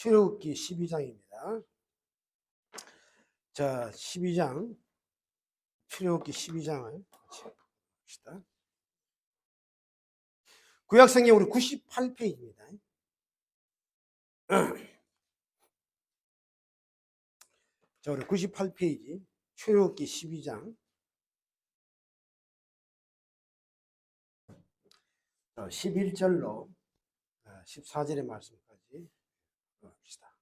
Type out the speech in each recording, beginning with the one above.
출애굽기 12장입니다. 자, 12장, 출애굽기 12장을 같이 봅시다. 구약성경 우리 98페이지입니다. 자, 우리 98페이지, 출애굽기 12장 11절로 14절의 말씀까지 봅시다.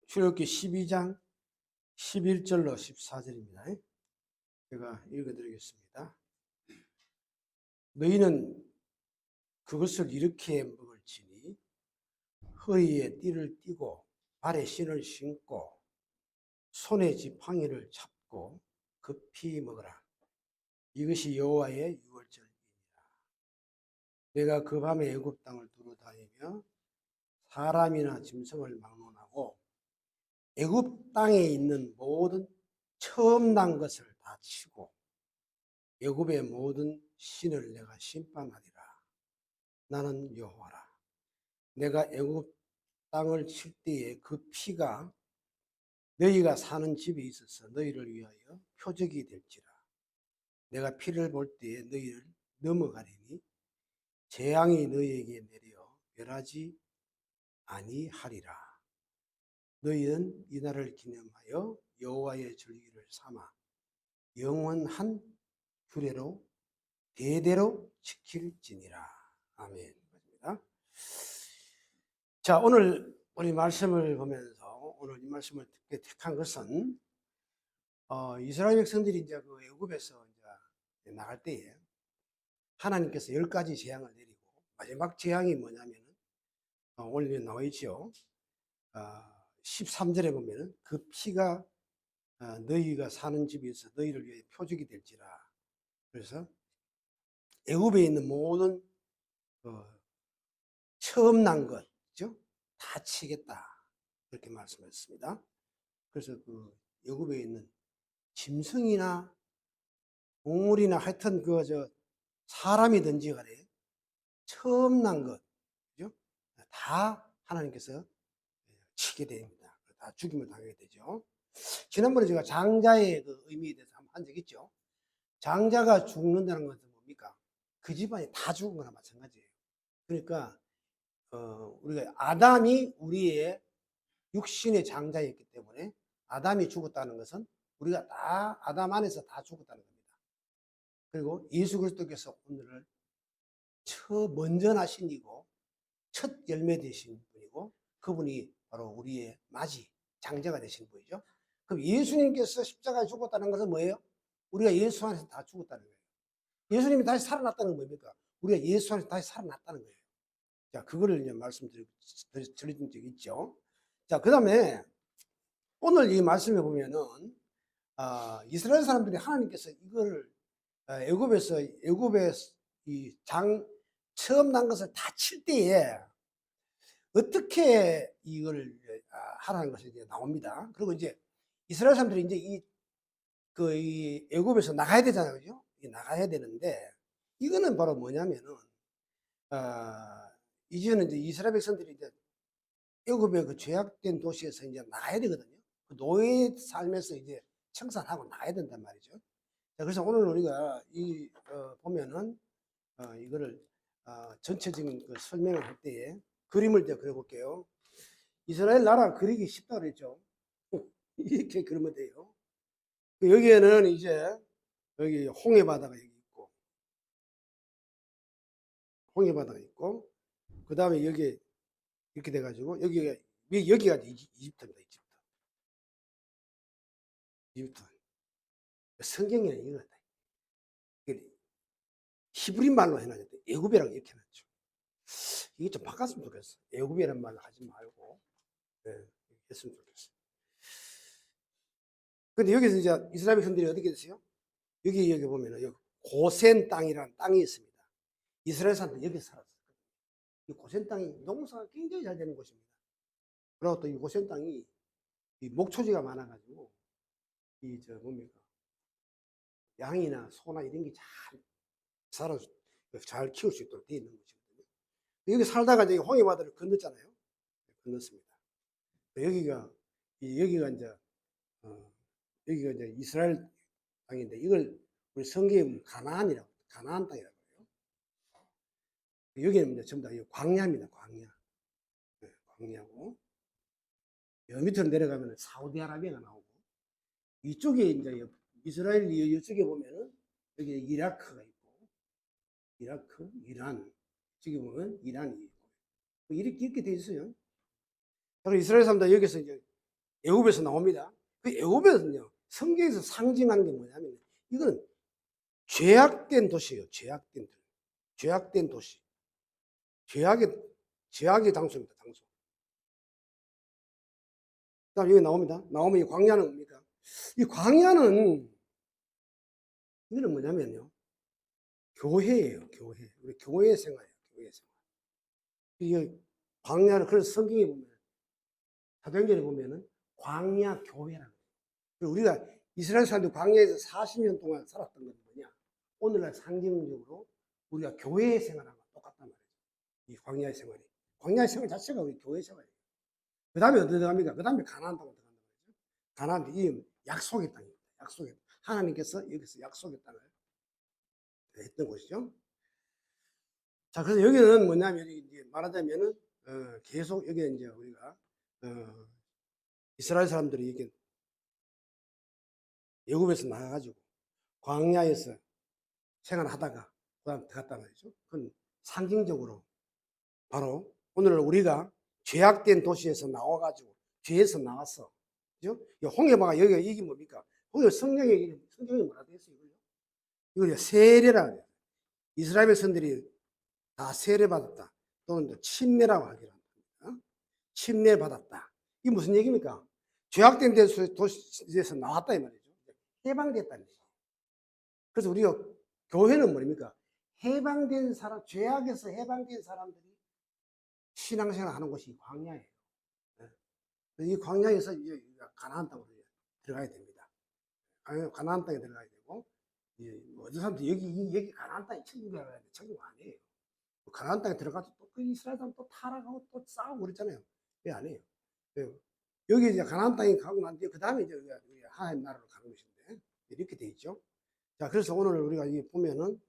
출애굽기 12장 11절로 14절입니다. 제가 읽어드리겠습니다. 너희는 그것을 이렇게 먹을지니 허리에 띠를 띠고 발에 신을 신고 손에 지팡이를 잡고 급히 먹으라. 이것이 여호와의 유월절이니라. 내가 그 밤에 애굽 땅을 두루 다니며 사람이나 짐승을 막론하고 애굽 땅에 있는 모든 처음 난 것을 다 치고 애굽의 모든 신을 내가 심판하리라. 나는 여호와라. 내가 애굽 땅을 칠 때에 그 피가 너희가 사는 집에 있어서 너희를 위하여 표적이 될지라. 내가 피를 볼 때에 너희를 넘어가리니 재앙이 너희에게 내려 멸하지 아니하리라. 너희는 이날을 기념하여 여호와의 절기를 삼아 영원한 규례로 대대로 지킬지니라. 아멘. 자, 오늘 우리 말씀을 보면서 오늘 이 말씀을 듣게 택한 것은 이스라엘 백성들이 이제 그 애굽에서 이제 나갈 때에 하나님께서 10가지 재앙을 내리고 마지막 재앙이 뭐냐면은 오늘 나와 있죠. 13절에 보면은 그 피가 너희가 사는 집에서 너희를 위해 표적이 될지라. 그래서 애굽에 있는 모든 처음 난 것죠, 다 치겠다 이렇게 말씀했습니다. 그래서 그 애굽에 있는 짐승이나 동물이나 하여튼 사람이든지 간에 처음 난 것, 그죠? 다 하나님께서 치게 됩니다. 다 죽임을 당하게 되죠. 지난번에 제가 장자의 그 의미에 대해서 한번 한 적 있죠. 장자가 죽는다는 것은 뭡니까? 그 집안이 다 죽은 거나 마찬가지예요. 그러니까 우리가 아담이 우리의 육신의 장자였기 때문에 아담이 죽었다는 것은 우리가 다 아담 안에서 다 죽었다는 겁니다. 그리고 예수 그리스도께서 오늘을 먼저 나신 이고 첫 열매 되신 분이고 그분이 바로 우리의 맞이 장자가 되신 분이죠. 그럼 예수님께서 십자가에 죽었다는 것은 뭐예요? 우리가 예수 안에서 다 죽었다는 거예요. 예수님이 다시 살아났다는 건 뭡니까? 우리가 예수 안에서 다시 살아났다는 거예요. 자, 그거를 이제 말씀드린 적이 있죠. 자, 그 다음에 오늘 이 말씀에 보면은 이스라엘 사람들이 하나님께서 이거를 애굽에 이 처음 난 것을 다 칠 때에 어떻게 이걸 하라는 것이 이제 나옵니다. 그리고 이제 이스라엘 사람들이 이제 이 애굽에서 나가야 되잖아요, 그죠? 나가야 되는데 이거는 바로 뭐냐면은 이제는 이제 이스라엘 백성들이 이제 애굽의 그 죄악된 도시에서 이제 나가야 되거든요. 그 노예 삶에서 이제 청산하고 나가야 된단 말이죠. 자, 그래서 오늘 우리가 보면은 이거를 전체적인 그 설명을 할 때에 그림을 이제 그려볼게요. 이스라엘 나라 그리기 쉽다 그랬죠. 이렇게 그리면 돼요. 여기에는 이제 여기 홍해바다가 여기 있고, 홍해바다가 있고, 그 다음에 여기 이렇게 돼가지고 여기가 이집트입니다. 이집트. 성경에는 이거다. 히브리 말로 해놨는데 애굽이라고 이렇게 해놨죠. 이게 좀 바꿨으면 좋겠어. 애굽이라는 말을 하지 말고 했으면 좋겠어. 근데 여기서 이제 이스라엘 백성들이 어떻게 됐어요? 여기 보면은 여기 고센 땅이라는 땅이 있습니다. 이스라엘 사람들이 여기서 살았어요. 이 고센 땅이 농사가 굉장히 잘 되는 곳입니다. 그리고 또 이 고센 땅이 이 목초지가 많아가지고 뭡니까? 양이나 소나 이런 게 잘 키울 수 있도록 되어 있는 것이거든요. 여기 살다가 이제 홍해바다를 건넜잖아요. 건넜습니다. 여기가 이제 여기가 이제 이스라엘 땅인데 이걸 우리 성경에 가나안 땅이라고 해요. 여기는 이제 전부 다 광야입니다. 광야. 네, 광야고 여 밑으로 내려가면 사우디아라비아가 나오고 이쪽에 이제 이스라엘 이쪽에 보면은 여기 이라크가 있고 이라크, 이란 저기 보면 이란이 있고 이렇게 돼 있어요. 그래서 이스라엘 사람들 여기서 이제 애굽에서 나옵니다. 그 애굽에서는요 성경에서 상징하는 게 뭐냐면 이거는 죄악된 도시예요. 죄악된 도시. 죄악의 장소입니다. 장소. 그다음 여기 나옵니다. 나오면 이 광야는 뭡니까? 이 광야는 이거는 뭐냐면요. 교회예요. 교회. 우리 교회 생활이에요. 교회 생활. 이게 광야를 그래서 성경에 보면 사도행전에 보면은 광야 교회라는 거예요. 우리가 이스라엘 사람들 광야에서 40년 동안 살았던 건 뭐냐? 오늘날 상징적으로 우리가 교회 생활하고 똑같단 말이죠. 이 광야의 생활이. 광야의 생활 자체가 우리 교회 생활이에요. 그 다음에 어디 들어갑니까? 그 다음에 가나안 땅으로 들어간단 말이죠. 가나안, 이 약속의 땅입니다. 약속의 땅. 하나님께서 여기서 약속의 땅을 했던 곳이죠. 자, 그래서 여기는 뭐냐면, 이제 말하자면은, 계속 여기 이제 우리가, 이스라엘 사람들이 이게 애굽에서 나가가지고 광야에서 생활하다가 그다음 들어갔단 말이죠. 그건 상징적으로 바로 오늘 우리가 죄악된 도시에서 나와가지고 죄에서 나왔어. 그죠? 홍해바가 여기가 이게 뭡니까? 홍해 성경이 뭐라 돼 있어요? 이걸 세례라 그래요. 이스라엘 선들이 다 세례받았다. 또는 침례라고 하기로 합니다. 침례받았다. 이게 무슨 얘기입니까? 죄악된 도시에서 나왔다 이 말이죠. 해방됐다는 얘기예요. 그래서 우리가 교회는 뭡니까? 해방된 사람, 죄악에서 해방된 사람들이 신앙생활 하는 곳이 광야예요. 이 광야에서 이제 가나안 땅으로 들어가야 됩니다. 가나안 땅에 들어가야 되고, 어떤 사람들 여기 가나안 땅이 천국이라고 하는데 천국 아니에요. 가나안 땅에 들어가서 또 그 이스라엘 사람 또 타락하고 또 싸우고 그랬잖아요. 왜 안 해요? 여기 이제 가나안 땅에 가고 난 뒤에 그 다음에 이제 하나님 나라로 가는 것인데 이렇게 돼 있죠. 자, 그래서 오늘 우리가 보면은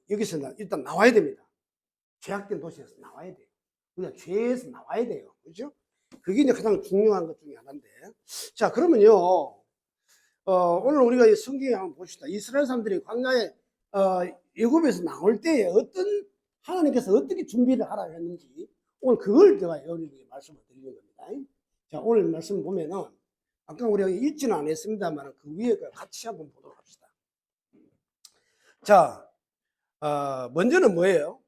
여기서 일단 나와야 됩니다. 죄악된 도시에서 나와야 돼요. 우리가 죄에서 나와야 돼요. 그렇죠? 그게 이제 가장 중요한 것 중에 하나인데. 자, 그러면요. 오늘 우리가 이 성경에 한번 봅시다. 이스라엘 사람들이 광야에 애굽에서 나올 때에 하나님께서 어떻게 준비를 하라 했는지 오늘 그걸 제가 여러분에게 말씀을 드리는 겁니다. 자, 오늘 말씀 보면은 아까 우리가 읽지는 않았습니다만 그 위에 같이 한번 보도록 합시다. 자, 먼저는 뭐예요?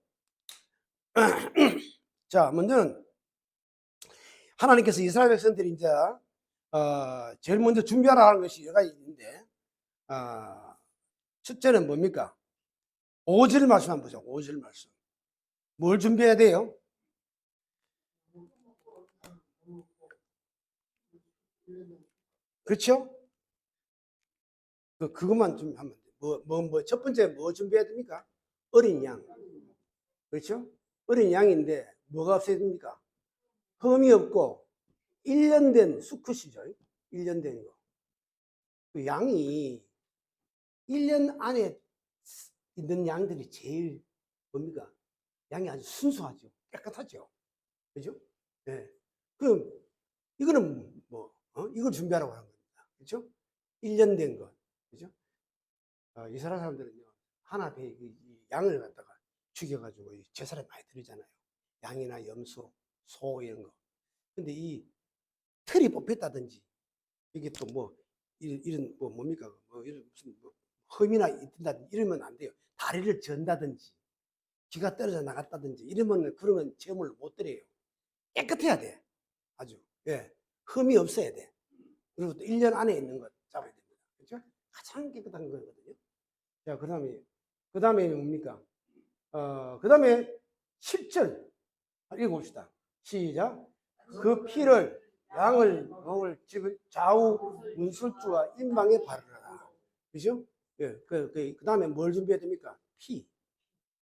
자, 먼저는 하나님께서 이스라엘 백성들이 이제 제일 먼저 준비하라 하는 것이 여러 가지 있는데 첫째는 뭡니까? 5절 말씀 한번 보죠. 5절 말씀. 뭘 준비해야 돼요? 그렇죠? 그것만 좀 하면 돼요. 첫 번째 뭐 준비해야 됩니까? 어린 양. 그렇죠? 어린 양인데 뭐가 없어야 됩니까? 흠이 없고 1년 된 수컷이죠. 1년 된 거. 그 양이 1년 안에 있는 양들이 제일 뭡니까? 양이 아주 순수하죠. 깨끗하죠. 그죠? 네. 그럼 이거는 이걸 준비하라고 하는 겁니다. 그죠? 1년 된 것. 그죠? 이스라엘 사람들은요, 하나 양을 갖다가 죽여가지고 제사를 많이 드리잖아요. 양이나 염소, 소 이런 거. 근데 이 털이 뽑혔다든지, 이게 또 이런 뭡니까? 이런 무슨 흠이나 있다든지 이러면 안 돼요. 다리를 전다든지, 기가 떨어져 나갔다든지 이러면 그러면 제물을 못 드려요. 깨끗해야 돼. 아주. 예. 흠이 없어야 돼. 그리고 또 1년 안에 있는 것 잡아야 됩니다. 그렇죠? 가장 깨끗한 거거든요. 자, 그 다음에 뭡니까? 그 다음에 10절 읽어봅시다. 시작. 그 피를 양을 먹을 좌우 문술주와 임방에 바르라. 그죠? 예, 그 다음에 뭘 준비해야 됩니까?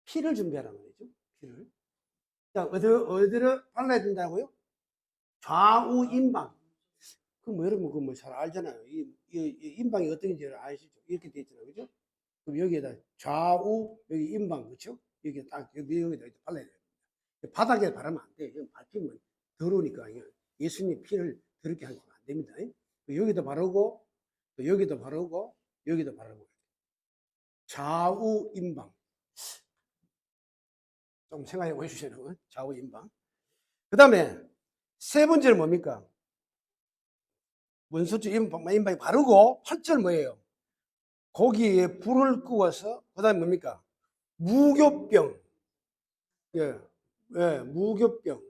피를 준비하란 말이죠. 피를. 자, 어디로 발라야 된다고요? 좌우 임방. 뭐 여러분 그 뭐 잘 알잖아요. 이 임방이 어떤지 아시죠? 이렇게 돼 있잖아요. 그죠? 그럼 여기에다 좌우, 여기 임방, 그렇죠? 여기 딱, 여기다 발라야 돼요. 바닥에 바르면 안 돼. 밟히면 더러우니까. 예수님 피를 더럽게 하시면 안 됩니다. 여기도 바르고, 또 여기도 바르고, 여기도 바르고. 좌우 임방. 좀 생각해 보십시오, 여러분. 좌우 임방. 그 다음에 세 번째는 뭡니까? 원수주 임방이 바르고, 8절 뭐예요? 거기에 불을 끄워서, 그 다음에 뭡니까? 무교병. 예, 예, 무교병.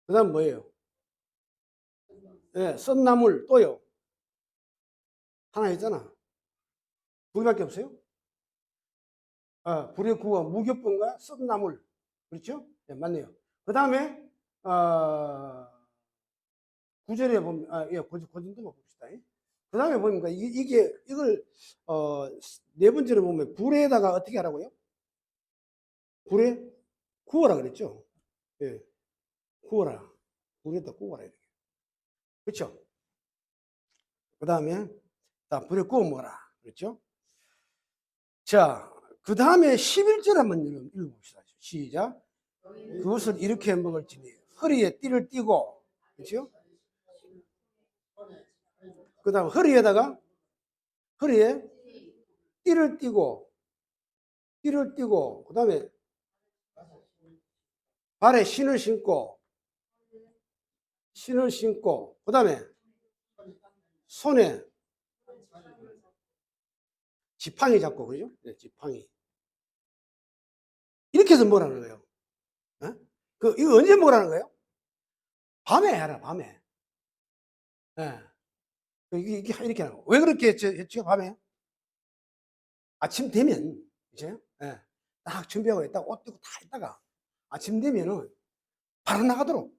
그 다음 뭐예요? 예, 썬나물 또요. 하나 있잖아. 두 개밖에 없어요? 불에 구워 무교병과 썬나물. 그렇죠? 예, 맞네요. 그 다음에, 9절에 보면, 예, 그 정도만 봅시다. 그 다음에 보니까 이걸, 네 번째로 보면 불에다가 어떻게 하라고요? 불에 구워라 그랬죠? 예, 구워라. 불에다 구워라. 이렇게. 그렇죠? 그 다음에, 불에 구워 먹어라. 그렇죠? 자, 그 다음에 11절 한번 읽어봅시다. 시작. 그것을 이렇게 먹을지니 허리에 띠를 띠고, 그렇죠? 그 다음 허리에 띠를 띠고, 그 다음에 발에 신을 신고, 그 다음에 손에 지팡이 잡고, 그죠? 네, 지팡이. 이렇게 해서 뭐라는 거예요? 어? 이거 언제 뭐라는 거예요? 밤에 해라, 밤에. 예. 이게 이렇게 하는 거. 왜 그렇게 했죠, 밤에? 아침 되면, 그죠? 예. 딱 준비하고 있다가 옷 입고 다 있다가 아침 되면은 바로 나가도록.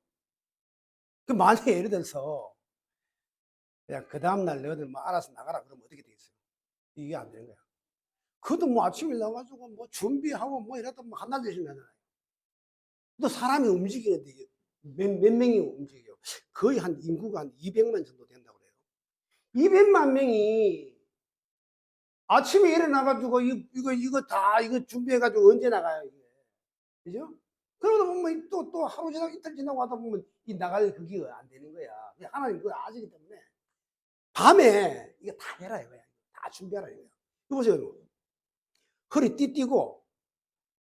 만약에 예를 들어서 그냥 그 다음날 너희들 뭐 알아서 나가라 그러면 어떻게 되겠어요? 이게 안 되는 거야. 그것도 뭐 아침에 나가지고 뭐 준비하고 뭐 이러다 뭐 한날 되시면 하잖아요. 또 사람이 움직이는데 몇 명이 움직여요? 거의 한 인구가 한 200만 정도 된다고 그래요. 200만 명이 아침에 일어나가지고 이거 준비해가지고 언제 나가요? 이게. 그죠? 그러다 보면 또 하루 지나고 이틀 지나고 하다 보면 이 나갈 그게 안 되는 거야. 하나님 그걸 아시기 때문에 밤에 이거 다 해라 이거야. 다 준비하라 이거야. 이거 보세요. 허리 띠고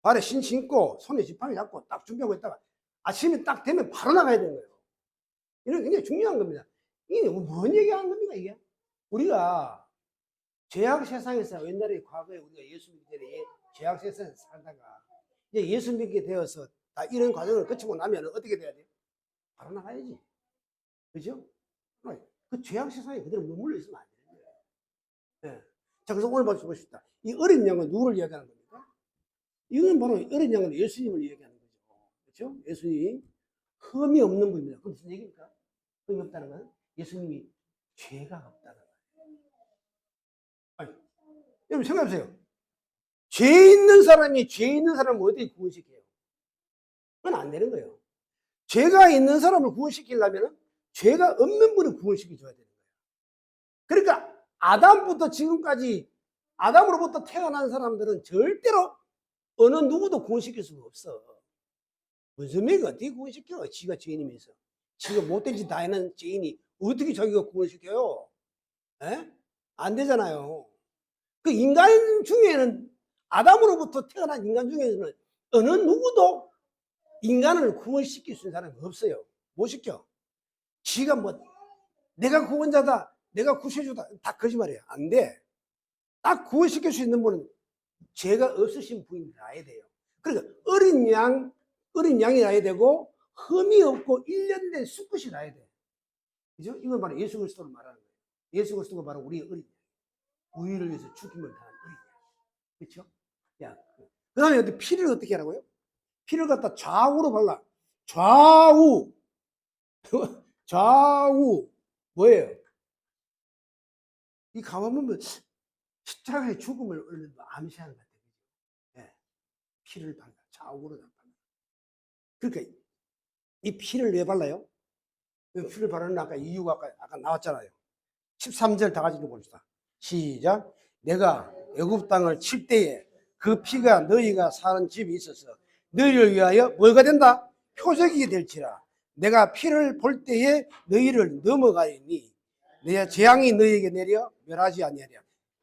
발에 신 신고 손에 지팡이 잡고 딱 준비하고 있다가 아침에 딱 되면 바로 나가야 되는 거예요. 이건 굉장히 중요한 겁니다. 이게 뭔 얘기하는 겁니까 이게? 우리가 죄악 세상에서 옛날에 과거에 우리가 예수 믿기 전에 죄악 세상에서 살다가 이제 예수 믿게 되어서 다 이런 과정을 거치고 나면 어떻게 돼야 돼요? 바로 나가야지. 그죠? 그 죄악 세상에 그대로 머물러 있으면 안 되는 거예요. 네. 자, 그래서 오늘 보십시다. 이 어린 양은 누구를 이야기하는 겁니까? 이건 바로 어린 양은 예수님을 이야기하는 거죠. 그렇죠? 예수님 흠이 없는 분입니다. 그럼 무슨 얘기입니까? 흠이 없다는 건 예수님이 죄가 없다는 거예요. 아니, 여러분 생각해보세요. 죄 있는 사람을 어떻게 구원시켜요? 그건 안 되는 거예요. 죄가 있는 사람을 구원시키려면 죄가 없는 분을 구원시켜줘야 되는 거예요. 그러니까 아담부터 지금까지 아담으로부터 태어난 사람들은 절대로 어느 누구도 구원시킬 수가 없어. 무슨 맥이 어떻게 구원시켜? 지가 죄인이면서. 지가 못된 짓 다 하는 죄인이 어떻게 자기가 구원시켜요? 에? 안 되잖아요. 그 인간 중에는 아담으로부터 태어난 인간 중에는 어느 누구도 인간을 구원시킬 수 있는 사람이 없어요. 못 시켜. 지가 뭐 내가 구원자다, 내가 구세주다 다 거짓말이에요. 안 돼. 딱 구원시킬 수 있는 분은 죄가 없으신 분이 나야 돼요. 그러니까 어린 양이 나야 되고 흠이 없고 1년 된 수컷이 나야 돼. 그죠? 이건 바로 예수 그리스도를 말하는 거예요. 예수 그리스도가 바로 우리의 어린 양. 우리를 위해서 죽임을 당한 어린 양. 그렇죠? 야, 그 다음에 피를 어떻게 하라고요? 피를 갖다 좌우로 발라. 좌우. 좌우. 뭐예요? 이 가만 보면 십자가의 죽음을 암시하는 것 같아요. 예. 피를 발라. 좌우로 발라. 그러니까 이 피를 왜 발라요? 그 피를 바르는 아까 이유가 아까 나왔잖아요. 13절 다 같이 읽어봅시다. 시작. 내가 애굽 땅을 칠 때에 그 피가 너희가 사는 집이 있어서 너희를 위하여 뭐가 된다? 표적이 될지라. 내가 피를 볼 때에 너희를 넘어가리니 내 재앙이 너희에게 내려 멸하지 아니하리라.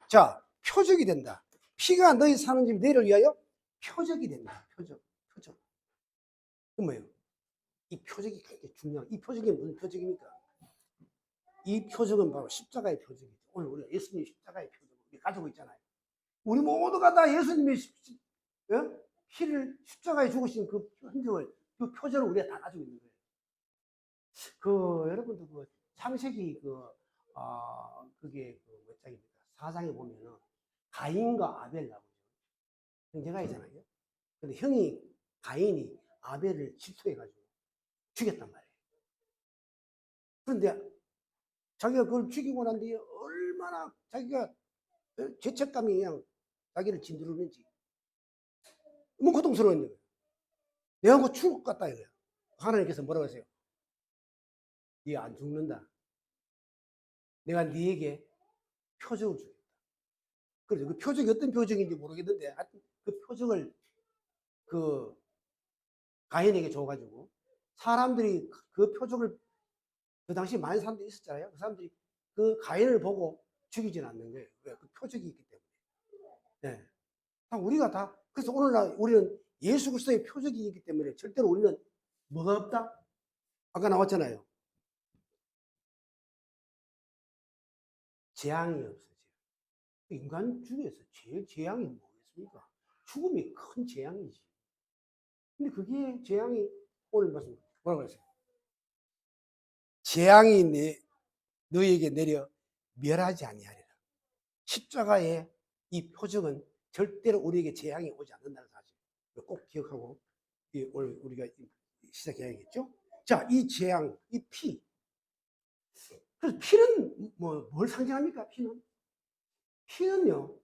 자, 표적이 된다. 피가 너희 사는 집 너희를 위하여 표적이 된다. 표적. 그 뭐예요? 이 표적이 굉장히 중요한. 이 표적이 무슨 표적입니까? 이 표적은 바로 십자가의 표적이죠. 오늘 우리가 예수님의 십자가의 표적을 우리 가지고 있잖아요. 우리 모두가 다 예수님의 피를 십자가에 죽으신 그 흔적을, 그 표적을 우리가 다 가지고 있는 거예요. 여러분들 창세기 그게 몇 장입니까? 4장에 보면은 가인과 아벨 나오죠. 형제가 있잖아요. 근데 형이 가인이 아벨을 질투해가지고 죽였단 말이에요. 그런데 자기가 그걸 죽이고 난 뒤에 얼마나 자기가 죄책감이 그냥 자기를 짓누르는지 너무 고통스러웠는 거예요. 내가 뭐 죽을 것 같다 이거야. 하나님께서 뭐라고 하세요? 네 안 죽는다. 내가 네에게 표적을 주겠다. 그래서 그 표적이 어떤 표적인지 모르겠는데 하여튼 그 표적을 그 가인에게 줘가지고 사람들이 그 표적을 그 당시 많은 사람들이 있었잖아요. 그 사람들이 그 가인을 보고 죽이지는 않는 거예요. 왜? 그 표적이 있기 때문에. 네. 우리가 다 그래서 오늘날 우리는 예수 그리스도의 표적이 있기 때문에 절대로 우리는 뭐가 없다? 아까 나왔잖아요. 재앙이 없어요. 인간 중에서 제일 재앙이 뭐겠습니까? 죽음이 큰 재앙이지. 근데 그게 재앙이 오늘 말씀 뭐라고 했어요? 재앙이 너희에게 내려 멸하지 아니하리라. 십자가의 이 표적은 절대로 우리에게 재앙이 오지 않는다는 사실. 꼭 기억하고 오늘 우리가 시작해야겠죠? 자, 이 재앙, 이 피. 그래서 피는 뭘 상징합니까? 피는요,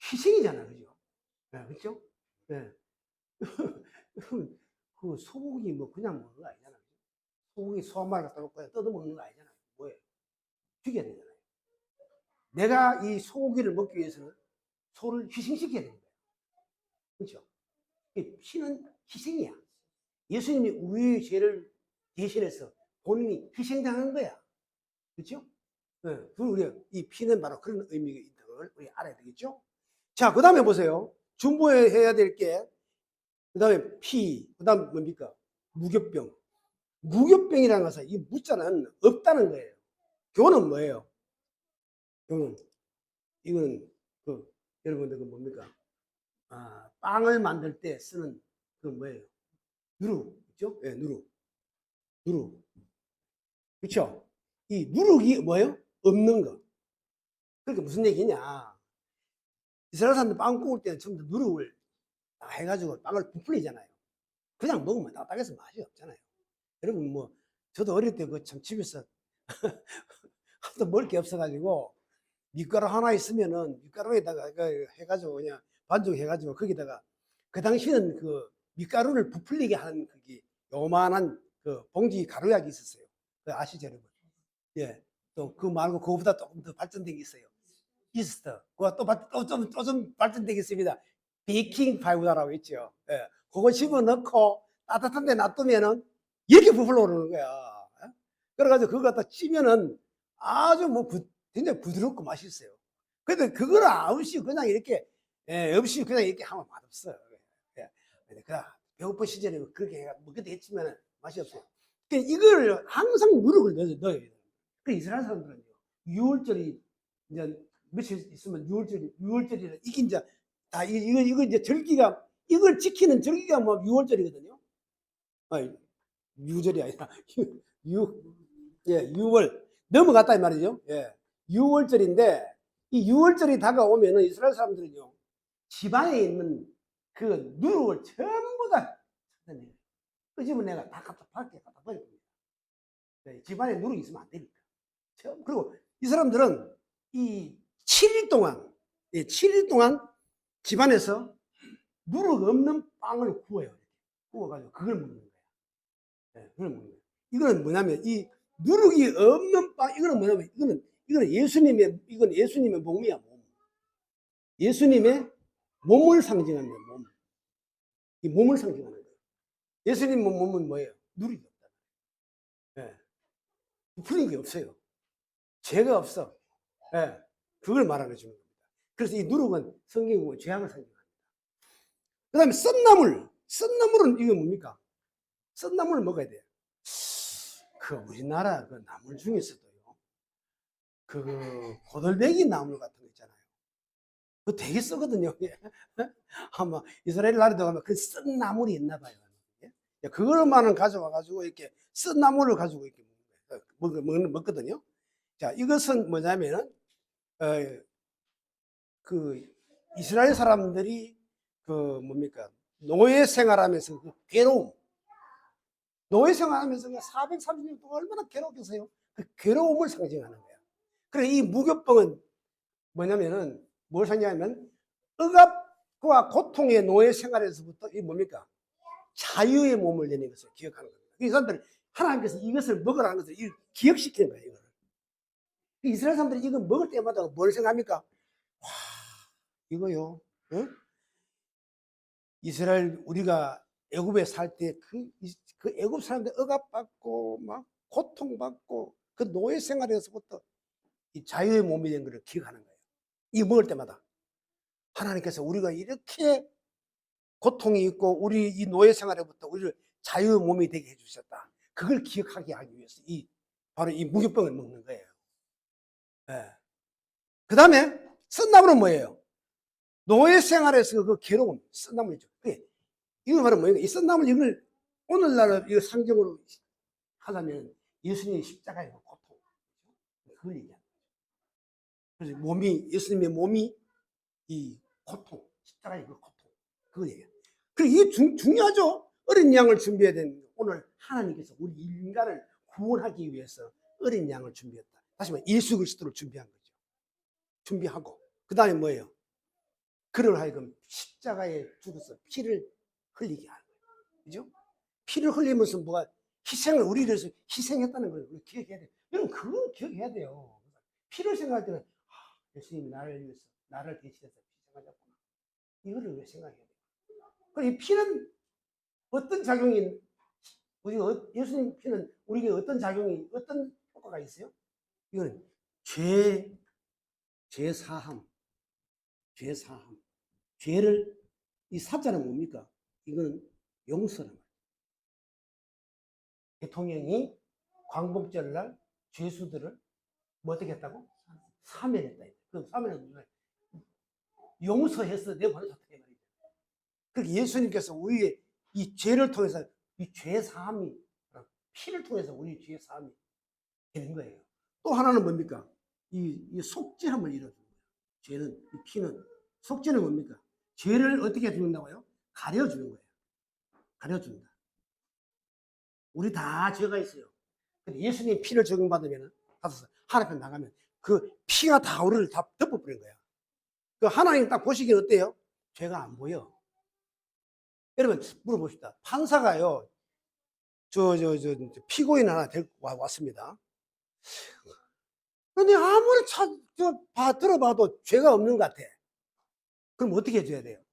희생이잖아요. 그죠? 네, 그렇죠? 네. 그 소고기 그냥 먹는 거 아니잖아요. 소고기 소 한 마리 갖다 놓고 뜯어먹는 거 아니잖아요. 뭐예요? 죽여야 되잖아요. 내가 이 소고기를 먹기 위해서는 소를 희생시켜야 되는 거예요. 그렇죠? 피는 희생이야. 예수님이 우리의 죄를 대신해서 본인이 희생당한 거야. 그렇죠? 네. 우리가 이 피는 바로 그런 의미가 있다는 걸 우리 알아야 되겠죠? 자, 그 다음에 보세요. 중보해야 될 게, 그 다음에 피, 그 다음 뭡니까? 무교병. 무교병이라는 것은 이 무자는 없다는 거예요. 교는 뭐예요? 교는, 이거는 여러분들 뭡니까? 빵을 만들 때 쓰는 뭐예요? 누룩, 그죠? 예, 누룩. 그렇죠? 이 누룩이 뭐예요? 없는 거. 그러니까 무슨 얘기냐? 이스라엘 사람들 빵 구울 때는 전부 다 누룩을 다 해가지고 빵을 부풀리잖아요. 그냥 먹으면 딱딱해서 맛이 없잖아요. 여러분 저도 어릴 때 참 집에서 하도 먹을 게 없어가지고 밀가루 하나 있으면은 밀가루에다가 해가지고 그냥 반죽해가지고 거기다가 그 당시는 그 밀가루를 부풀리게 하는 그게 요만한 그 봉지 가루약이 있었어요. 아시죠, 여러분? 예. 또 그 말고 그거보다 조금 더 발전된 게 있어요. 이스트. 그거 또 좀 발전되게 있습니다. 베이킹 파우더라고 있죠. 예. 그거 집어넣고 따뜻한 데 놔두면은 이렇게 부풀어 오르는 거야. 예? 그래가지고 그거 갖다 찌면은 아주 굉장히 부드럽고 맛있어요. 근데 그걸 없이 그냥 이렇게, 없이 그냥 이렇게 하면 맛없어요. 예. 배고픈 시절에 그렇게 먹기도 했지만 맛이 없어요. 그러니까 이걸 항상 누룩을 넣어야 돼요. 그 이스라엘 사람들은요, 6월절이 이제 며칠 있으면 6월절이라 이게 이제 다 이거 이제 절기가 이걸 지키는 절기가 6월절이거든요. 아니, 6절이 아니라 6월 넘어갔다 이 말이죠. 예. 6월절인데 이 6월절이 다가오면은 이스라엘 사람들은요, 집안에 있는 그 누룩을 전부 다 찾아내요. 그 집은 내가 다 밖에 갖다 버립니다. 네, 집안에 누룩이 있으면 안 되니까. 그리고 이 사람들은 이 7일 동안 7일 동안 집안에서 누룩 없는 빵을 구워요. 구워가지고 그걸 먹는 거예요. 네, 그걸 먹는 거예요. 이거는 뭐냐면 이 누룩이 없는 빵, 이거는 뭐냐면 이거는 예수님의 몸이야, 몸. 예수님의 몸을 상징하는 거예요, 몸. 이 몸을 상징하는 거예요. 예수님 몸은 뭐예요? 누룩이 없다. 네. 부풀린 게 없어요. 죄가 없어. 네. 그걸 말하는 주는 겁니다. 그래서 이 누룩은 성경에 보면 죄악을 상징합니다. 그 다음에 썬나물은 이게 뭡니까? 썬나물을 먹어야 돼요. 그 우리나라 그 나물 중에서도요, 그 고들배기 나물 같은 거 있잖아요. 그거 되게 쓰거든요. 아마 이스라엘 나라도 가면 그 쓴 나물이 있나 봐요. 그걸만은 가져와가지고 이렇게 쓴 나물을 가지고 이렇게 먹거든요. 자, 이것은 뭐냐면은, 그 이스라엘 사람들이 그 뭡니까? 노예 생활하면서 그 괴로움. 노예 생활하면서 430년 동안 얼마나 괴롭겠어요? 그 괴로움을 상징하는 거야. 그래, 이 무교병은 뭐냐면은, 뭘 상징하냐면, 억압과 고통의 노예 생활에서부터 이 뭡니까? 자유의 몸을 내는 것을 기억하는 겁니다. 이 사람들, 하나님께서 이것을 먹으라는 것을 기억시키는 거예요, 이거를. 이스라엘 사람들이 이거 먹을 때마다 뭘 생각합니까? 와, 이거요. 어? 이스라엘 우리가 애굽에 살 때 그 애굽 사람들 억압받고 막 고통받고 그 노예 생활에서부터 이 자유의 몸이 된 것을 기억하는 거예요. 이거 먹을 때마다 하나님께서 우리가 이렇게 고통이 있고 우리 이 노예 생활에부터 우리를 자유의 몸이 되게 해주셨다. 그걸 기억하게 하기 위해서 바로 이 무교병을 먹는 거예요. 네. 그 다음에 썬나물은 뭐예요? 노예 생활에서 그 괴로움, 썬나물이죠. 이거 바로 뭐예요? 이 썬나물 이걸 오늘날 이거 상징으로 하자면 예수님의 십자가의 고통. 그걸 얘기하는 거죠. 그래서 예수님의 몸이 이 고통, 십자가의 그 고통. 그걸 얘기해요. 그리고 이게 중요하죠. 어린 양을 준비해야 되는 거. 오늘 하나님께서 우리 인간을 구원하기 위해서 어린 양을 준비했다. 다시 말해 예수 그리스도를 준비한 거죠. 준비하고 그 다음에 뭐예요? 그를 하여금 십자가에 죽어서 피를 흘리게 하는 거예요. 그죠? 피를 흘리면서 뭐가 희생을 우리를 위해서 희생했다는 걸 기억해야 돼요. 여러분 그건 기억해야 돼요. 피를 생각할 때는 예수님이 나를 위해서 나를 대신해서 희생하셨구나. 이거를 왜 생각해야 돼요? 그럼 이 피는 어떤 작용이 예수님 피는 우리에게 어떤 작용이 어떤 효과가 있어요? 이거는 죄사함. 죄를 이 사자는 뭡니까? 이거는 용서란 말이에요. 대통령이 광복절날 죄수들을 뭐 어떻게 했다고? 사면했다. 그 사면은 용서해서 내보내줬다. 그렇게 예수님께서 우리의 이 죄를 통해서 이 죄사함이 피를 통해서 우리 죄 사함이 되는 거예요. 또 하나는 뭡니까? 이 속죄함을 이뤄주는 거예요. 죄는 이 피는 속죄는 뭡니까? 죄를 어떻게 해준다고요? 가려주는 거예요. 가려준다. 우리 다 죄가 있어요. 근데 예수님 피를 적용받으면 하나님 앞에 나가면 그 피가 다 우리를 다 덮어버린 거야. 그 하나님 딱 보시기엔 어때요? 죄가 안 보여. 여러분 물어봅시다. 판사가요. 피고인 하나 데리고 왔습니다. 근데 아무리 들어봐도 죄가 없는 것 같아. 그럼 어떻게 해줘야 돼요?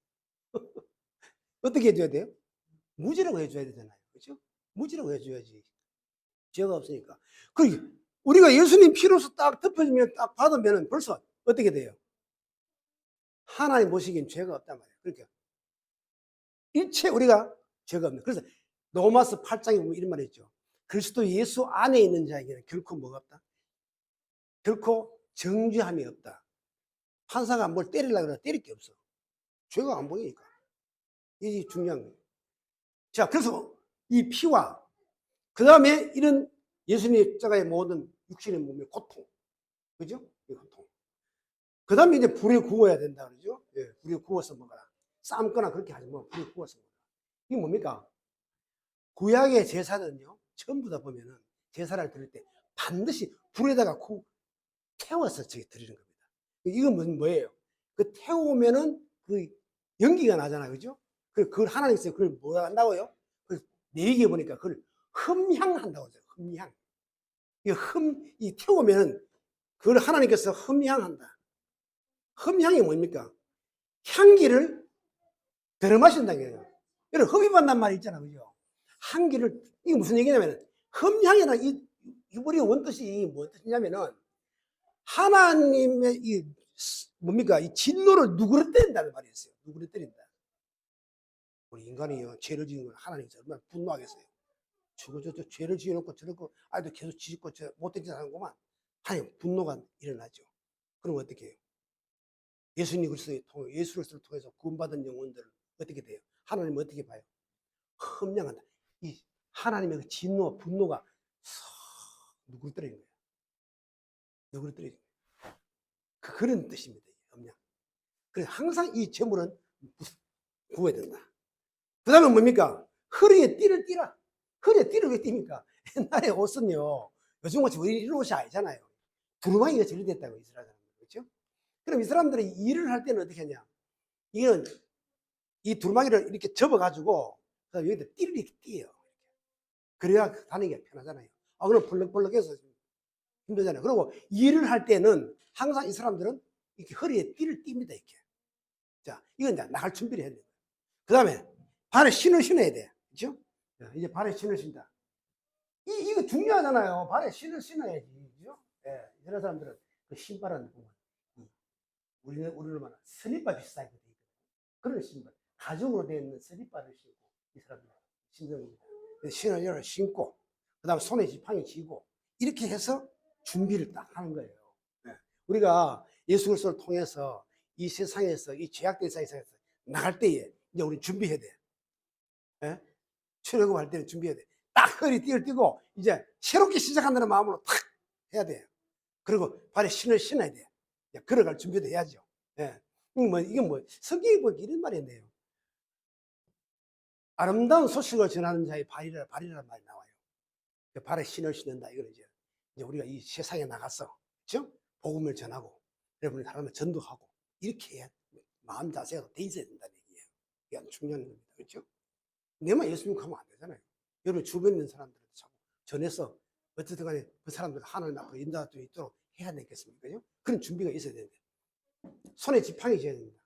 어떻게 해줘야 돼요? 무죄라고 해줘야 되잖아요. 그렇죠? 무죄라고 해줘야지. 죄가 없으니까. 우리가 예수님 피로서 딱 덮어지면 딱 받으면 벌써 어떻게 돼요? 하나님 보시기엔 죄가 없단 말이에요. 그러니까 일체 우리가 죄가 없는. 그래서 로마서 8장에 보면 이런 말이 있죠. 그리스도 예수 안에 있는 자에게는 결코 뭐가 없다? 결코 정죄함이 없다. 판사가 뭘 때리려고 그러면 때릴 게 없어. 죄가 안 보이니까. 이게 중요한 거예요. 자, 그래서 이 피와 그 다음에 이런 예수님의 십자가의 모든 육신의 몸의 고통. 그죠? 이 고통. 그 다음에 이제 불에 구워야 된다 그러죠? 예, 불에 구워서 먹어라. 삶거나 그렇게 하지 뭐 불에 구워서 먹어라. 이게 뭡니까? 구약의 제사는요, 전부 다 보면은 제사를 드릴 때 반드시 불에다가 태워서 드리는 겁니다. 이건 뭐예요? 그 태우면은 그 연기가 나잖아요. 그죠? 그걸 하나님께서 그걸 뭐라 한다고요? 내 얘기해 보니까 그걸 흠향한다고 하죠. 흠향. 이 태우면은 그걸 하나님께서 흠향한다. 흠향이 뭡니까? 향기를 들어 마신다는 거예요. 여러분, 흡입한단 말이 있잖아요. 그죠? 향기를, 이게 무슨 얘기냐면, 흠향이라는 우리 원뜻이 뭔 뜻이냐면은, 하나님의 뭡니까? 이 진노를 누그러뜨린다는 말이 있어요. 누그러뜨린다. 우리 인간이요, 죄를 지은 걸 하나님께서 얼마나 분노하겠어요. 저 죄를 지어놓고 저렇고, 아이도 계속 지짓고, 못된 짓 하는구만. 하나님, 분노가 일어나죠. 그럼 어떻게 해요? 예수 그리스도를 통해서 구원받은 영혼들을 어떻게 돼요? 하나님 어떻게 봐요? 흠량한다. 이 하나님의 그 진노와 분노가 싹 누그러뜨리는 거예요. 누그러뜨리는 거예요. 그런 뜻입니다. 흠량. 그래서 항상 이 제물은 구워야 된다. 그 다음에 뭡니까? 허리에 띠를 띠라. 허리에 띠를 왜 띠입니까? 옛날에 옷은요, 요즘같이 이런 옷이 아니잖아요. 두루마기가 전리됐다고 이스라엘 사람들. 그렇죠? 그럼 이 사람들이 일을 할 때는 어떻게 하냐? 이건 이 두루마기를 이렇게 접어가지고, 그다음에 여기다 띠를 이렇게 띠요. 그래야 다니기가 편하잖아요. 그럼 벌럭벌럭해서 힘들잖아요. 그리고 일을 할 때는 항상 이 사람들은 이렇게 허리에 띠를 띱니다, 이렇게. 자, 이건 이제 나갈 준비를 해야 돼요. 그 다음에 발에 신을 신어야 돼. 그죠? 이제 발에 신을 신다. 이거 중요하잖아요. 발에 신을 신어야지. 그죠? 예, 이런 사람들은 그 신발은 보면, 우리는 말은 스니퍼 비슷하게 돼 있거든요. 그런 신발. 가죽으로 되어 있는 스니퍼를 신고, 이 사람들은 신습니다. 신을 신고, 그 다음에 손에 지팡이 쥐고, 이렇게 해서 준비를 딱 하는 거예요. 네. 우리가 예수 그리스도를 통해서 이 세상에서, 이 죄악된 세상에서 나갈 때에 이제 우리 준비해야 돼. 네? 출애굽할 때는 준비해야 돼. 딱 허리 띠를 띠고 이제 새롭게 시작한다는 마음으로 탁 해야 돼요. 그리고 발에 신을 신어야 돼. 걸어갈 준비도 해야죠. 예. 이게 성경에 보면 이런 말이 있네요. 아름다운 소식을 전하는 자의 발이라는 말이 나와요. 발에 신을 신는다. 이거는 이제 우리가 이 세상에 나가서, 그죠? 복음을 전하고, 여러분이 사람을 전도하고, 이렇게 해야 마음 자세가 돼 있어야 된다는 얘기예요. 이게 아주 중요한 겁니다. 그렇죠? 내만 예수 믿고 하면 안 되잖아요. 여러분 주변에 있는 사람들한테 자꾸 전해서 어쨌든 간에 그 사람들 하나님 앞으로 인도할 수 있도록 해야 되겠습니까? 그죠? 그런 준비가 있어야 되는데. 손에 지팡이 져야 됩니다.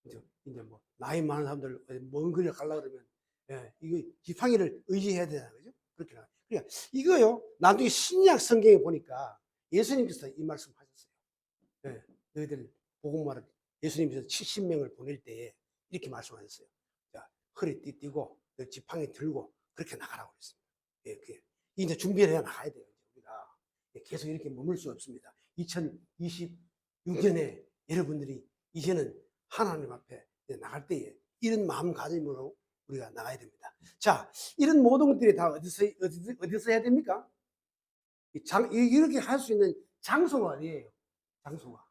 이제 뭐, 나이 많은 사람들, 먼 거리를 가려고 그러면, 이거 지팡이를 의지해야 되잖아요. 그죠? 그렇게. 그러니까 이거요, 나중에 신약 성경에 보니까 예수님께서 이 말씀 하셨어요. 너희들 복음화를 예수님께서 70명을 보낼 때에 이렇게 말씀하셨어요. 자, 허리띠 띠고, 지팡이 들고, 그렇게 나가라고 그랬습니다. 이제 준비를 해 나가야 돼요. 우리가. 계속 이렇게 머물 수 없습니다. 2026년에 여러분들이 이제는 하나님 앞에 나갈 때에 이런 마음가짐으로 우리가 나가야 됩니다. 자, 이런 모든 것들이 다 어디서 해야 됩니까? 이렇게 할 수 있는 장소가 어디예요? 장소가.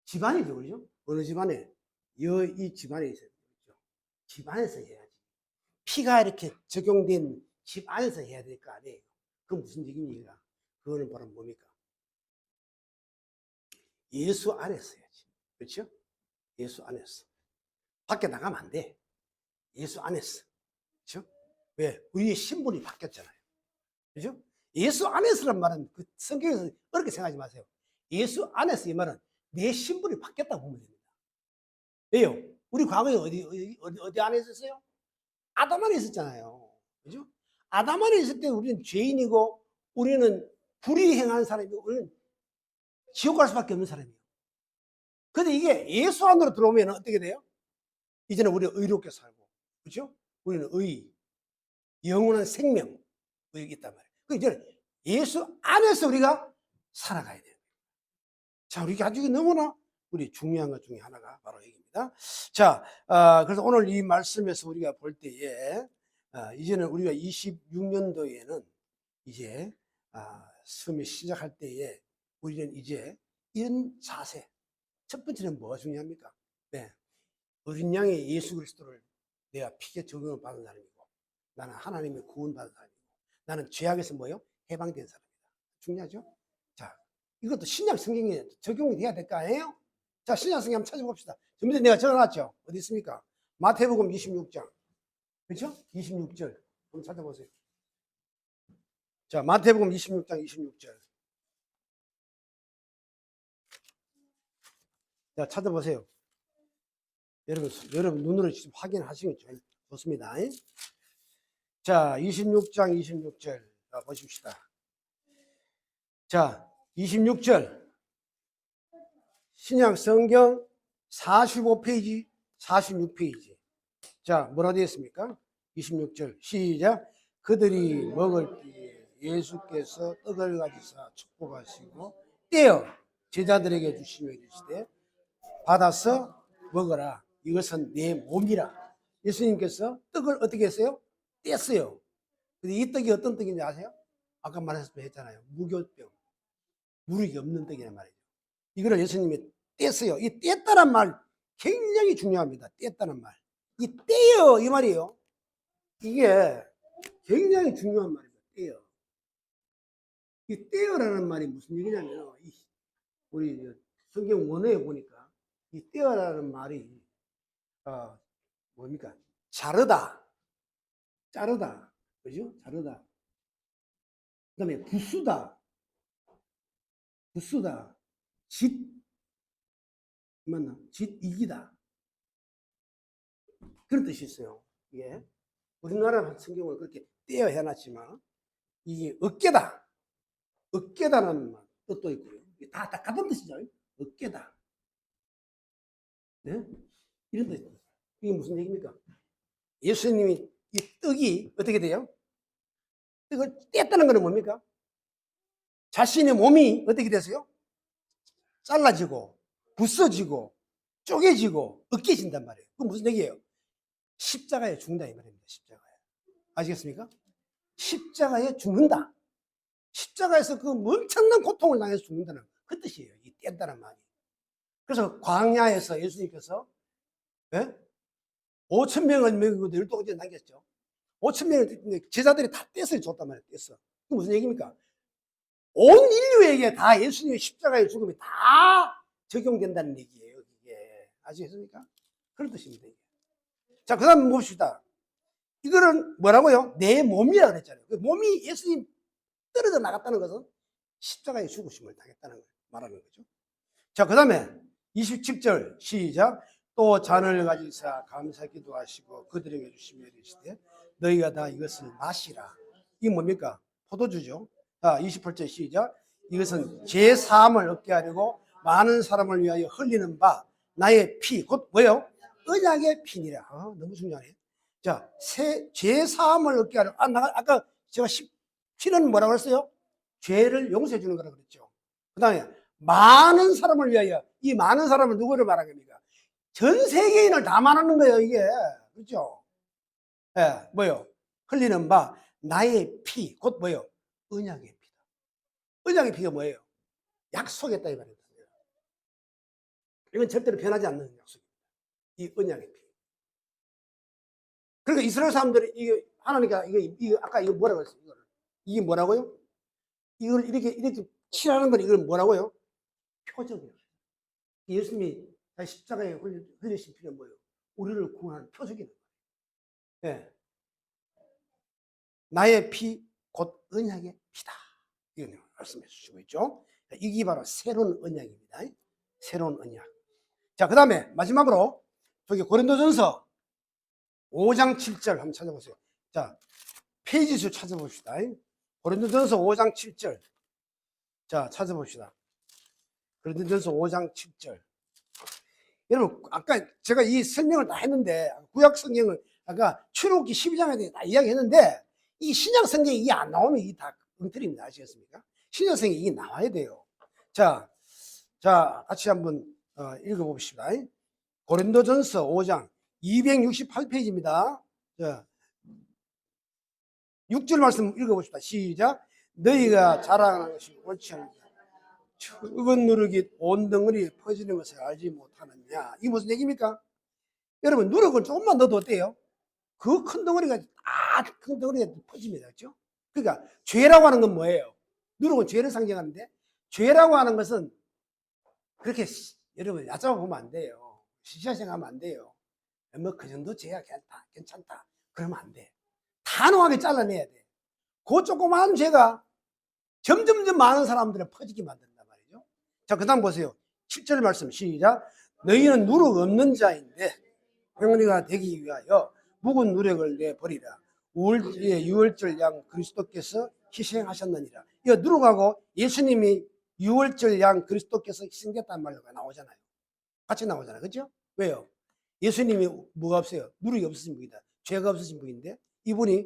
집안이죠, 그죠? 어느 집안에? 이 집안에 있어요. 그렇죠? 집안에서 해야지. 피가 이렇게 적용된 집 안에서 해야 될 거 아니에요? 그건 무슨 얘기입니까? 그거는 바로 뭡니까? 예수 안에서 해야지. 그렇죠? 예수 안에서. 밖에 나가면 안 돼. 예수 안에서. 그렇죠? 왜? 우리의 신분이 바뀌었잖아요. 그죠? 예수 안에서란 말은 그 성경에서 어렵게 생각하지 마세요. 예수 안에서 이 말은 내 신분이 바뀌었다고 보면 됩니다. 왜요? 우리 과거에 어디 안에 있었어요? 아담 안에 있었잖아요. 그죠? 아담 안에 있을 때 우리는 죄인이고 우리는 불의행한 사람이고 우리는 지옥 갈 수밖에 없는 사람이에요. 근데 이게 예수 안으로 들어오면 어떻게 돼요? 이제는 우리가 의롭게 살고, 그죠? 우리는 영원한 생명, 여기 있단 말이에요. 그 이제 예수 안에서 우리가 살아가야 돼요. 자, 우리 아주 너무나 우리 중요한 것 중에 하나가 바로 여기입니다. 자, 그래서 오늘 이 말씀에서 우리가 볼 때에, 이제는 우리가 26년도에는 이제, 수험이 시작할 때에 우리는 이제 이런 자세, 첫 번째는 뭐가 중요합니까? 네. 어린 양의 예수 그리스도를 내가 피에 적용을 받은 사람이고, 나는 하나님의 구원받은 사람이고, 나는 죄악에서 뭐요? 해방된 사람이다. 중요하죠? 자, 이것도 신약 성경에 적용이 돼야 될 거 아니에요? 자, 신약성경 한번 찾아봅시다. 좀 전에 내가 적어놨죠? 어디 있습니까? 마태복음 26장. 그렇죠? 26절. 한번 찾아보세요. 자, 마태복음 26장 26절. 자, 찾아보세요. 여러분 눈으로 직접 확인하시면 좋습니다. 자, 26장 26절. 자, 보십시다. 자, 26절. 신약 성경 45페이지, 46페이지. 자, 뭐라 되어 있습니까? 26절. 시작. 그들이 먹을 때에 예수께서 떡을 가지사 축복하시고 떼어 제자들에게 주시며 이르시되 받아서 먹어라. 이것은 내 몸이라. 예수님께서 떡을 어떻게 했어요? 뗐어요. 근데 이 떡이 어떤 떡인지 아세요? 아까 말했잖아요. 무교병. 무력이 없는 떡이란 말이죠. 이거를 예수님이 뗐어요. 이 뗐다란 말 굉장히 중요합니다. 뗐다는 말. 이 떼요 이 말이에요. 이게 굉장히 중요한 말입니다. 떼요. 이 떼요라는 말이 무슨 얘기냐면 우리 성경 원어에 보니까 이 떼요라는 말이 뭡니까? 자르다, 자르다, 그죠? 자르다. 그다음에 부수다, 부수다, 맞나? 이기다. 그런 뜻이 있어요. 예. 우리나라 성경을 그렇게 떼어 해놨지만 이게 어깨다, 어깨다라는 뜻도 있고요. 다 같은 뜻이죠. 어깨다. 네? 이런 뜻. 이게 무슨 얘기입니까? 예수님이 이 떡이 어떻게 돼요? 떡을 뗐다는 것은 뭡니까? 자신의 몸이 어떻게 되세요? 잘라지고, 부서지고, 쪼개지고, 으깨진단 말이에요. 그건 무슨 얘기예요? 십자가에 죽는다 이 말입니다. 십자가에. 아시겠습니까? 십자가에 죽는다. 십자가에서 그 엄청난 고통을 당해서 죽는다는 그 뜻이에요. 이 뗐다는 말이. 그래서 광야에서 예수님께서 5천 명을 먹이고 12가지 남겼죠. 5천 명을 제자들이 다 떼서 줬단 말이에요. 떼서. 그 무슨 얘기입니까? 온 인류에게 다 예수님의 십자가의 죽음이 다 적용된다는 얘기예요. 이게 아시겠습니까? 그런 뜻입니다. 자, 그 다음 봅시다. 이거는 뭐라고요? 내 몸이라 그랬잖아요. 그 몸이 예수님 떨어져 나갔다는 것은 십자가의 죽으심을 당했다는 걸 말하는 거죠. 자, 그 다음에 27절 시작. 또 잔을 가지사 감사 기도하시고 그들에게 주시며 이르시되 너희가 다 이것을 마시라. 이게 뭡니까? 포도주죠. 자, 28절 시작. 이것은 제 사함을 얻게 하려고 많은 사람을 위하여 흘리는 바 나의 피, 곧 뭐예요? 언약의 피니라. 너무 중요하네. 자, 제 사함을 얻게 하려고. 아까 제가 피는 뭐라고 했어요? 죄를 용서해 주는 거라고 그랬죠. 그 다음에 많은 사람을 위하여. 이 많은 사람을 누구를 말하는 겁니까? 전 세계인을 다 말하는 거예요, 이게. 그렇죠? 예, 뭐요? 흘리는 바 나의 피, 곧 뭐요? 언약의 피다. 언약의 피가 뭐예요? 약속했다 이 말입니다. 이건 절대로 변하지 않는 약속입니다. 이 언약의 피. 그러니까 이스라엘 사람들이 이게 하나님께서 이거 아까 이거 뭐라고 했어요? 이게 뭐라고요? 이걸 이렇게 칠하는 건 이걸 뭐라고요? 표적이에요. 예수님이 십자가에 흘리신 피는 뭐예요? 우리를 구원하는 표적이에요. 네. 나의 피, 곧 언약의 피다. 이걸 말씀해 주시고 있죠. 이게 바로 새로운 언약입니다. 새로운 언약. 자, 그 다음에 마지막으로 저기 고린도전서 5장 7절 한번 찾아보세요. 자, 페이지 수 찾아봅시다. 고린도전서 5장 7절. 자, 찾아봅시다. 고린도전서 5장 7절. 여러분, 아까 제가 이 설명을 다 했는데, 구약 성경을 아까 출애굽기 12장에 다 이야기했는데, 이 신약 성경이 이게 안 나오면 이게 다 엉터리입니다. 아시겠습니까? 신약 성경이 이게 나와야 돼요. 자, 같이 한번 읽어봅시다. 고린도전서 5장 268페이지입니다. 자, 6절 말씀 읽어봅시다. 시작. 너희가 자랑하는 것이 옳지 않다. 적은 누룩이 온 덩어리에 퍼지는 것을 알지 못하느냐. 이게 무슨 얘기입니까? 여러분, 누룩을 조금만 넣어도 어때요? 그 큰 덩어리가 큰 덩어리가 퍼집니다. 그렇죠? 그러니까 죄라고 하는 건 뭐예요? 누룩은 죄를 상징하는데 죄라고 하는 것은 그렇게 여러분 얕잡아 보면 안 돼요. 시시하게 생각하면 안 돼요. 뭐 그 정도 죄야 괜찮다. 그러면 안 돼. 단호하게 잘라내야 돼. 그 조그마한 죄가 점점점 많은 사람들을 퍼지게 만든단 말이죠. 자, 그 다음 보세요. 7절 말씀 시작. 너희는 누룩 없는 자인데 형리가 되기 위하여 묵은 누력을 내버리라. 유월절 양 그리스도께서 희생하셨느니라. 이거 누룩하고 예수님이 유월절 양 그리스도께서 희생됐단 말로가 나오잖아요. 같이 나오잖아요. 그렇죠? 왜요? 예수님이 뭐가 없어요? 누룩이 없으신 분이다. 죄가 없으신 분인데 이분이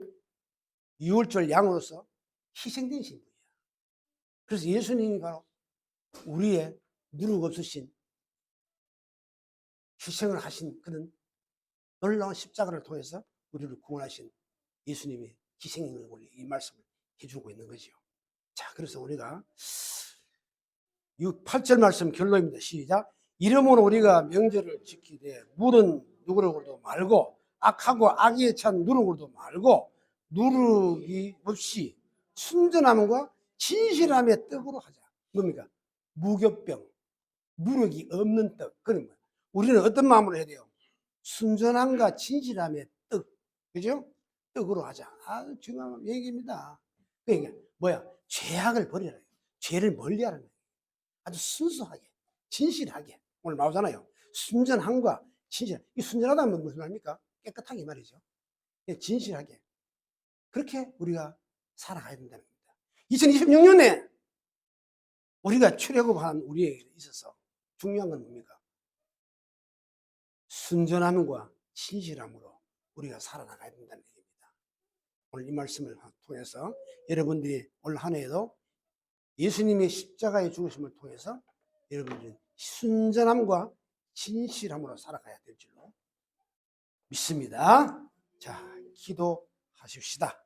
유월절 양으로서 희생되신 분이야. 그래서 예수님이 바로 우리의 누룩 없으신 희생을 하신 그는 놀라운 십자가를 통해서 우리를 구원하신 예수님의 희생을 이 말씀을 해주고 있는 거죠. 자, 그래서 우리가 8절 말씀 결론입니다. 시작. 이러므로 우리가 명절을 지키되 물은 누구로도 말고 악하고 악에 찬 누룩으로도 말고 누룩이 없이 순전함과 진실함의 떡으로 하자. 뭡니까? 무교병, 누룩이 없는 떡. 그런 거예요. 우리는 어떤 마음으로 해야 돼요? 순전함과 진실함의 떡, 그죠? 떡으로 하자. 아주 중요한 얘기입니다. 그러니까 뭐야? 죄악을 버리라. 죄를 멀리하라는 거예요. 아주 순수하게, 진실하게. 오늘 나오잖아요. 순전함과 진실. 이 순전하다는 무슨 말입니까? 깨끗하게 말이죠. 진실하게. 그렇게 우리가 살아가야 된다는 겁니다. 2026년에 우리가 출애굽한 우리에게 있어서 중요한 건 뭡니까? 순전함과 진실함으로 우리가 살아나가야 된다는 얘기입니다. 오늘 이 말씀을 통해서 여러분들이 올 한 해에도 예수님의 십자가의 죽으심을 통해서 여러분들이 순전함과 진실함으로 살아가야 될 줄로 믿습니다. 자, 기도하십시다.